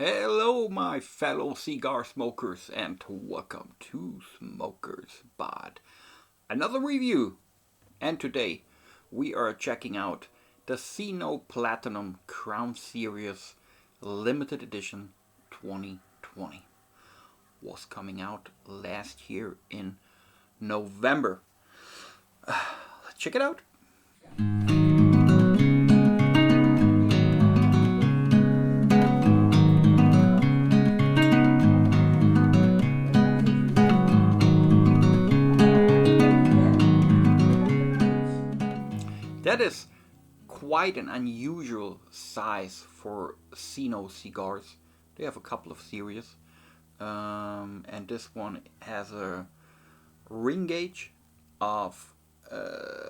Hello, my fellow cigar smokers, and welcome to Smokers Bod. Another review, and today we are checking out the Zino Platinum Crown Series Limited Edition 2020. Was coming out last year in November. Let's check it out. That is quite an unusual size for Zino cigars. They have a couple of series, and this one has a ring gauge of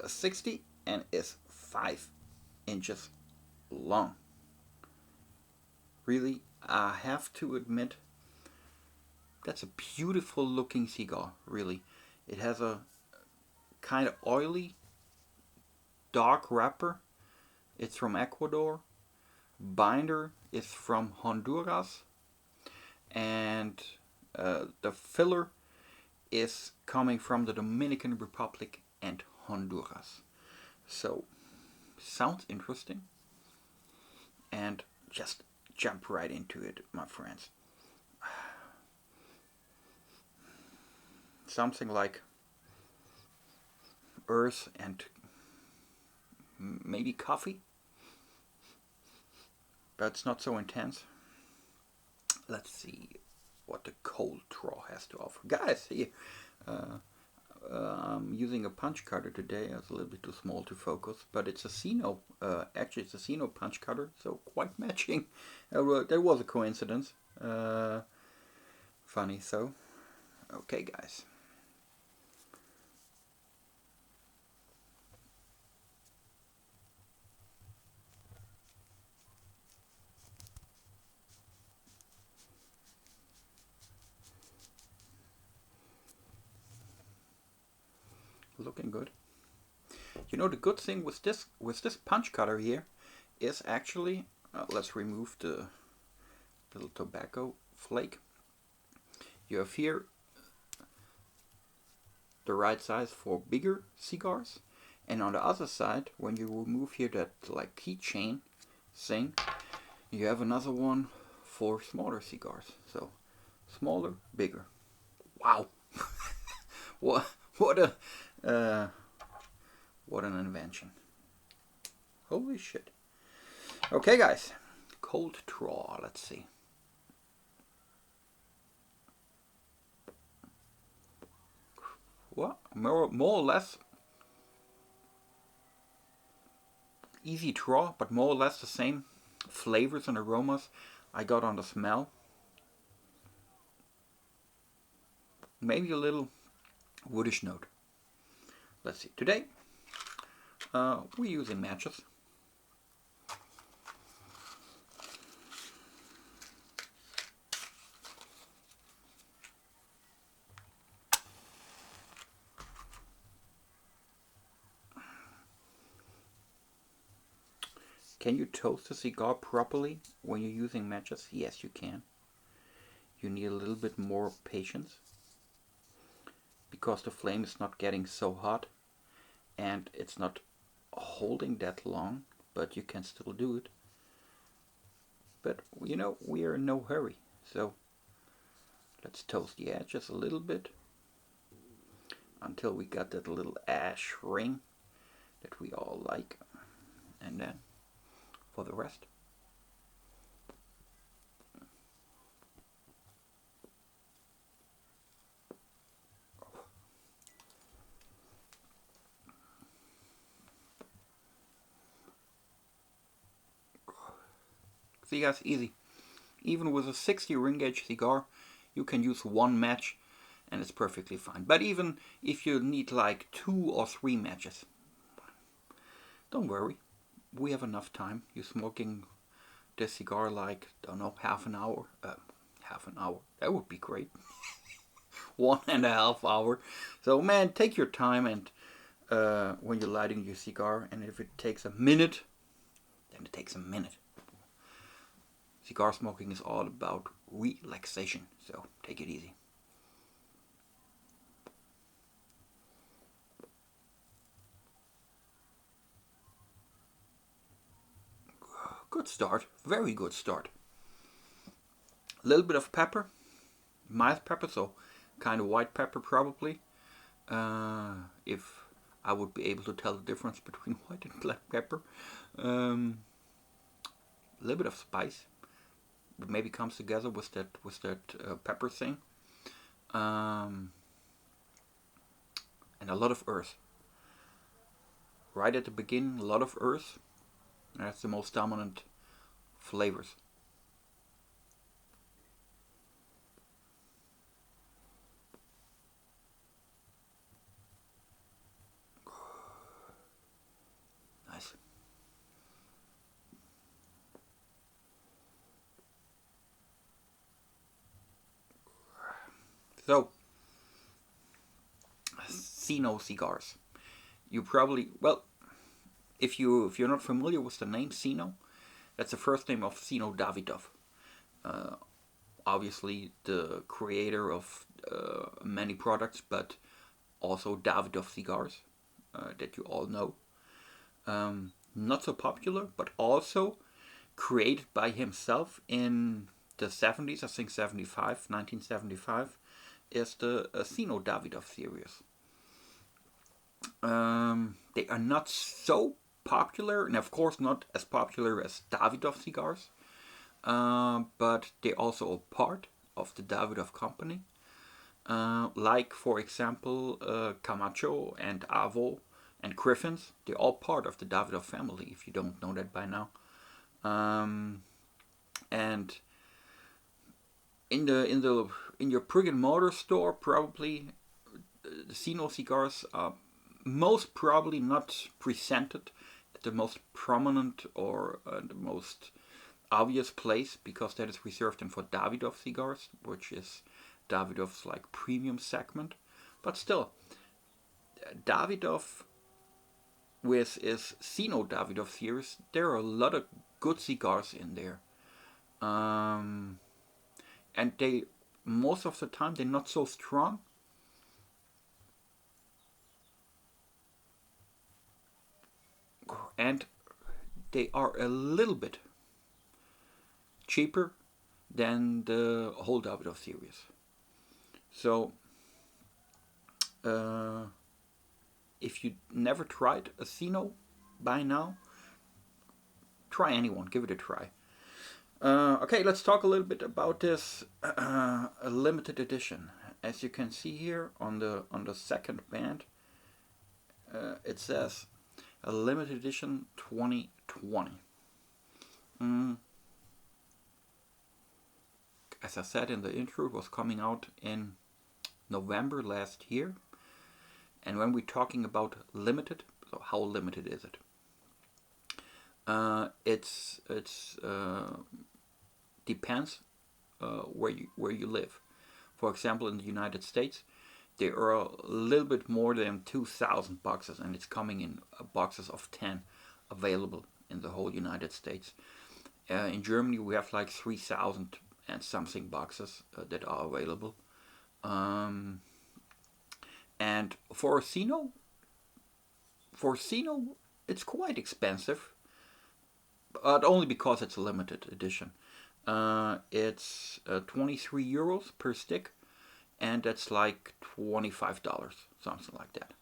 60 and is 5 inches long. Really, I have to admit, that's a beautiful looking cigar, really. It has a kind of oily dark wrapper. It's from Ecuador. Binder is from Honduras. And the filler is coming from the Dominican Republic and Honduras. So, sounds interesting. And just jump right into it, my friends. Something like earth and maybe coffee, but it's not so intense. Let's see what the cold draw has to offer. Guys, here, I'm using a punch cutter today. It's a little bit too small to focus, but it's a Zino. Actually, it's a Zino punch cutter, so quite matching. There was a coincidence. Funny, so. Okay, guys. Looking good. You know, the good thing with this punch cutter here is actually, let's remove the little tobacco flake. You have here the right size for bigger cigars, and on the other side, when you remove here that like keychain thing, you have another one for smaller cigars. So smaller, bigger. Wow. what an invention. Holy shit. Okay, guys. Cold draw. Let's see. Well, more or less easy draw, but more or less the same flavors and aromas I got on the smell. Maybe a little woodish note. Let's see. Today, we're using matches. Can you toast a cigar properly when you're using matches? Yes, you can. You need a little bit more patience because the flame is not getting so hot and it's not holding that long, but you can still do it. But you know, we are in no hurry, so let's toast the edges a little bit until we got that little ash ring that we all like, and then for the rest, see guys, easy. Even with a 60 ring gauge cigar, you can use one match and it's perfectly fine. But even if you need like 2 or 3 matches, don't worry, we have enough time. You're smoking this cigar like, don't know, half an hour. That would be great. 1.5 hours. So man, take your time, and when you're lighting your cigar, and if it takes a minute, then it takes a minute. Cigar smoking is all about relaxation, so take it easy. Good start, very good start. A little bit of pepper, mild pepper, so kind of white pepper probably. If I would be able to tell the difference between white and black pepper. A little bit of spice, but maybe comes together with that pepper thing. And a lot of earth. Right at the beginning, a lot of earth. That's the most dominant flavors. Nice. So, Zino cigars. You probably, well, if you're not familiar with the name Zino, that's the first name of Zino Davidoff. Uh, Obviously, the creator of many products, but also Davidoff cigars that you all know. Not so popular, but also created by himself in the 70s, I think 75, 1975, is the Zino Davidoff series. They are not so popular, and of course not as popular as Davidoff cigars, but they're also a part of the Davidoff company. Like, for example, Camacho and Avo and Griffins, they're all part of the Davidoff family, if you don't know that by now. And in your brick and mortar store, probably the Zino cigars are most probably not presented at the most prominent or the most obvious place, because that is reserved then for Davidoff cigars, which is Davidoff's like premium segment. But still, Davidoff with his Zino Davidoff series, there are a lot of good cigars in there. And they, most of the time, they're not so strong. And they are a little bit cheaper than the whole Davidoff series. So, if you never tried a Zino by now, try anyone, give it a try. Okay, let's talk a little bit about this limited edition. As you can see here on the second band, it says a limited edition 2020. As I said in the intro, it was coming out in November last year. And when we're talking about limited, so how limited is it? It's depends where you live. For example, in the United States, there are a little bit more than 2,000 boxes, and it's coming in boxes of 10 available in the whole United States. In Germany, we have like 3,000 and something boxes that are available. And for Zino, it's quite expensive, but only because it's a limited edition. It's 23 euros per stick, and that's like $25, something like that.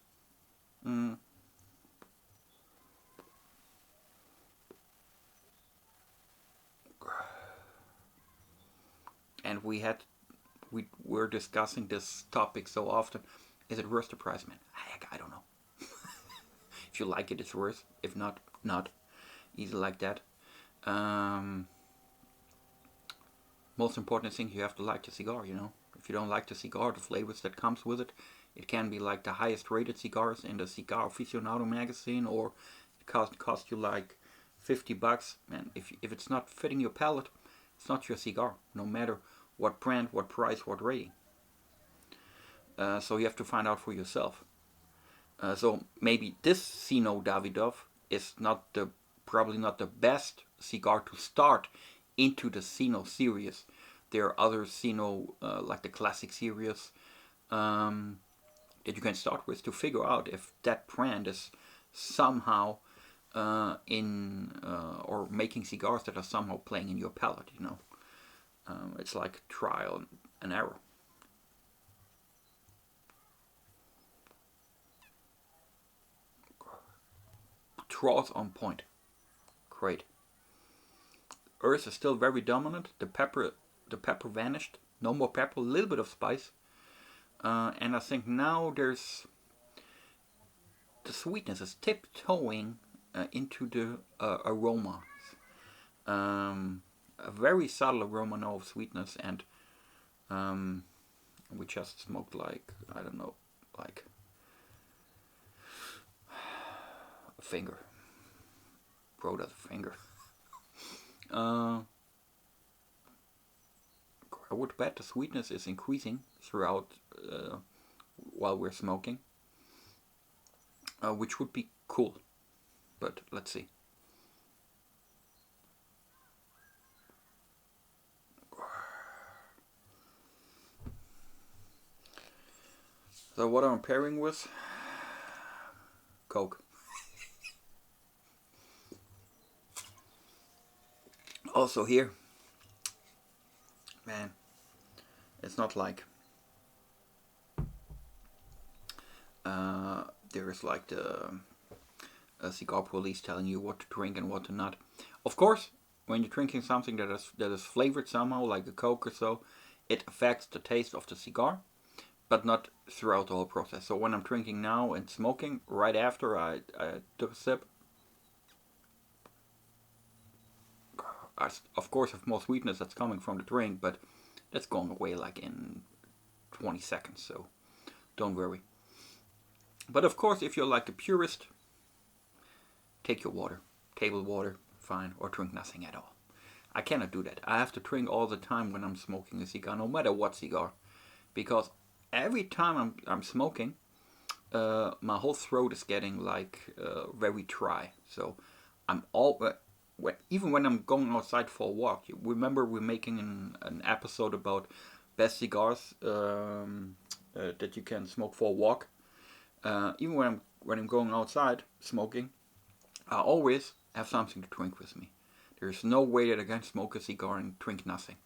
And we were discussing this topic so often. Is it worth the price, man? Heck, I don't know. If you like it, it's worth. If not, not. Easy like that. Most important thing, you have to like the cigar, you know. If you don't like the cigar, the flavors that comes with it, it can be like the highest rated cigars in the Cigar Aficionado magazine, or it cost you like $50. And if it's not fitting your palate, it's not your cigar, no matter what brand, what price, what rating. So you have to find out for yourself. So maybe this Zino Davidoff is probably not the best cigar to start into the Zino series. There are other Zino, like the classic series, that you can start with to figure out if that brand is somehow or making cigars that are somehow playing in your palate. You know, it's like trial and error. Draws on point, great. Earth is still very dominant. The pepper vanished. No more pepper. A little bit of spice. And I think now the sweetness is tiptoeing into the aroma. A very subtle aroma now of sweetness, and we just smoked like, I don't know, like a finger. Broad as a finger. I would bet the sweetness is increasing throughout while we're smoking, which would be cool, but let's see. So what I'm pairing with? Coke. Also here, man, it's not like there is like the cigar police telling you what to drink and what to not. Of course, when you're drinking something that is flavored somehow, like a Coke or so, it affects the taste of the cigar, but not throughout the whole process. So when I'm drinking now and smoking, right after I took a sip, I of course have more sweetness that's coming from the drink, but that's going away like in 20 seconds, so don't worry. But of course, if you're like a purist, take your water, table water, fine, or drink nothing at all. I cannot do that. I have to drink all the time when I'm smoking a cigar, no matter what cigar, because every time I'm smoking, my whole throat is getting like very dry. So I'm even when I'm going outside for a walk. You remember we're making an episode about best cigars that you can smoke for a walk. Even when I'm going outside smoking, I always have something to drink with me. There's no way that I can smoke a cigar and drink nothing.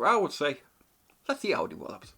I would say, let's see how it develops.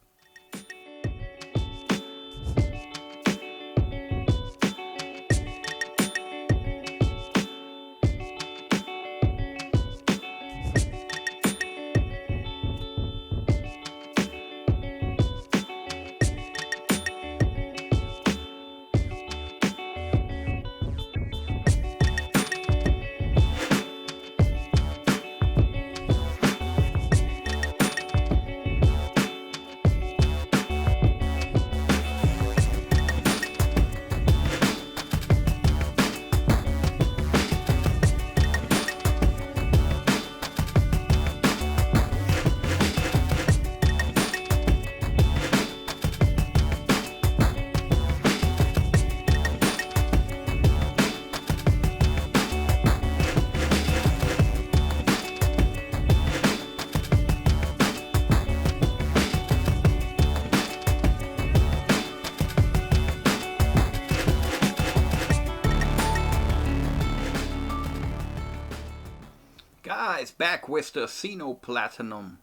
Guys, back with the Zino Platinum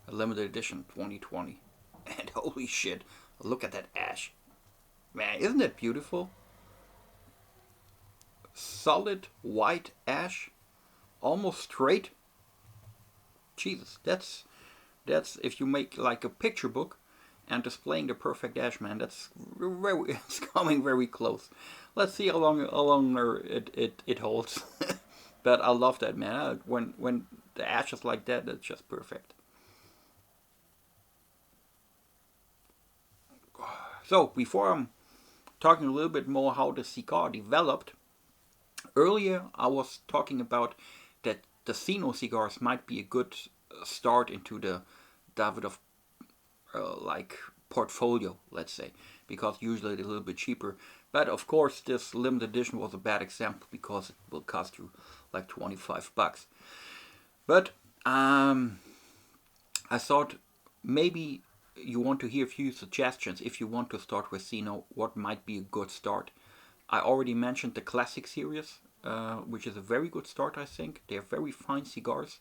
Limited Edition 2020. And holy shit, look at that ash. Man, isn't that beautiful? Solid white ash, almost straight. Jesus, that's if you make like a picture book and displaying the perfect ash, man, that's very, it's coming very close. Let's see how long it holds. But I love that, man. When the ash is like that, that's just perfect. So before I'm talking a little bit more how the cigar developed, earlier I was talking about that the Zino cigars might be a good start into the Davidoff like portfolio, let's say, because usually they're a little bit cheaper. But of course, this limited edition was a bad example because it will cost you like 25 bucks. But I thought maybe you want to hear a few suggestions if you want to start with Zino, what might be a good start. I already mentioned the Classic series, which is a very good start, I think. They are very fine cigars.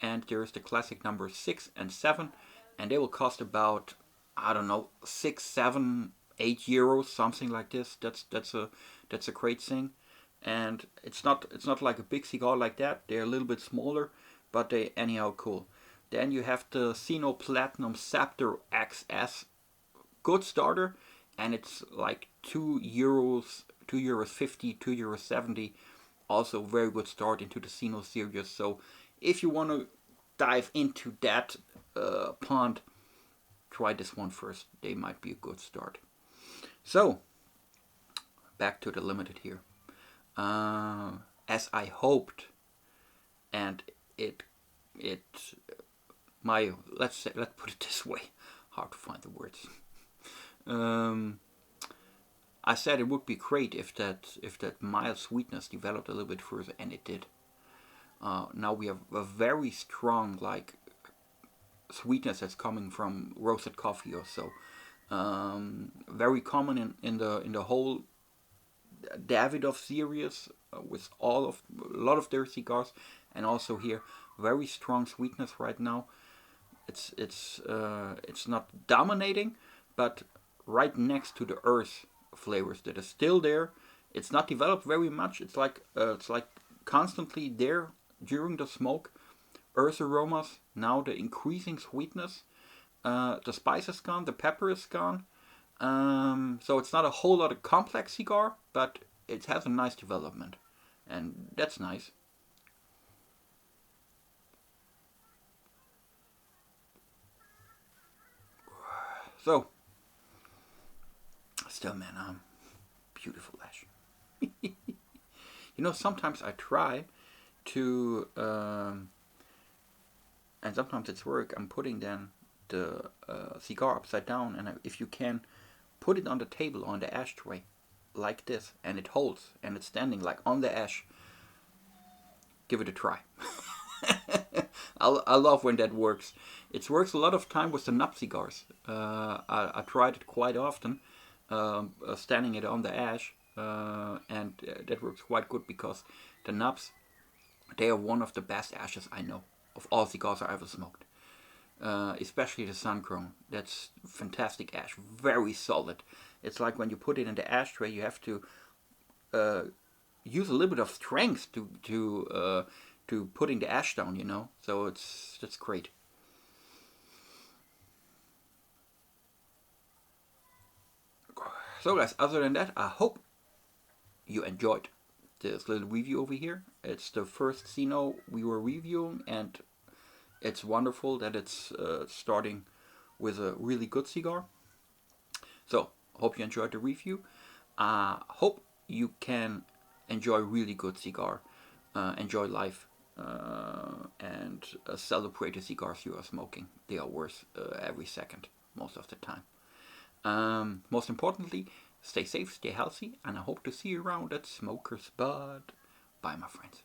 And there's the Classic number 6 and 7, and they will cost about, I don't know, 6, 7, 8 euros, something like this. That's a great thing. And it's not like a big cigar like that. They're a little bit smaller, but they anyhow cool. Then you have the Zino Platinum Scepter XS, good starter, and it's like 2 euros, 2 euros 50, 2 euros 70. Also very good start into the Zino series. So if you want to dive into that pond, try this one first. They might be a good start. So back to the limited here. As I hoped, and let's put it this way. Hard to find the words. I said it would be great if that mild sweetness developed a little bit further, and it did. Now we have a very strong sweetness that's coming from roasted coffee or so. Very common in the whole Davidoff series with a lot of their cigars, and also here very strong sweetness right now. It's not dominating, but right next to the earth flavors that are still there. It's not developed very much. It's like constantly there during the smoke. Earth aromas. Now the increasing sweetness. The spice is gone. The pepper is gone. So it's not a whole lot of complex cigar, but it has a nice development, and that's nice. So, still, man, beautiful ash. Sometimes I try to, and sometimes it's work. I'm putting then the cigar upside down, and if you can, put it on the table on the ashtray, like this, and it holds, and it's standing like on the ash. Give it a try. I love when that works. It works a lot of time with the nub cigars. I tried it quite often, standing it on the ash, and that works quite good because the nubs, they are one of the best ashes I know of all cigars I ever smoked. Especially the sun grown. That's fantastic ash, very solid. It's like when you put it in the ashtray, you have to use a little bit of strength to putting the ash down, So that's great. So guys, other than that, I hope you enjoyed this little review over here. It's the first Zino we were reviewing, and it's wonderful that it's starting with a really good cigar. So, hope you enjoyed the review. Hope you can enjoy really good cigar, enjoy life, and celebrate the cigars you are smoking. They are worth every second, most of the time. Most importantly, stay safe, stay healthy, and I hope to see you around at Smoker's Bud. Bye, my friends.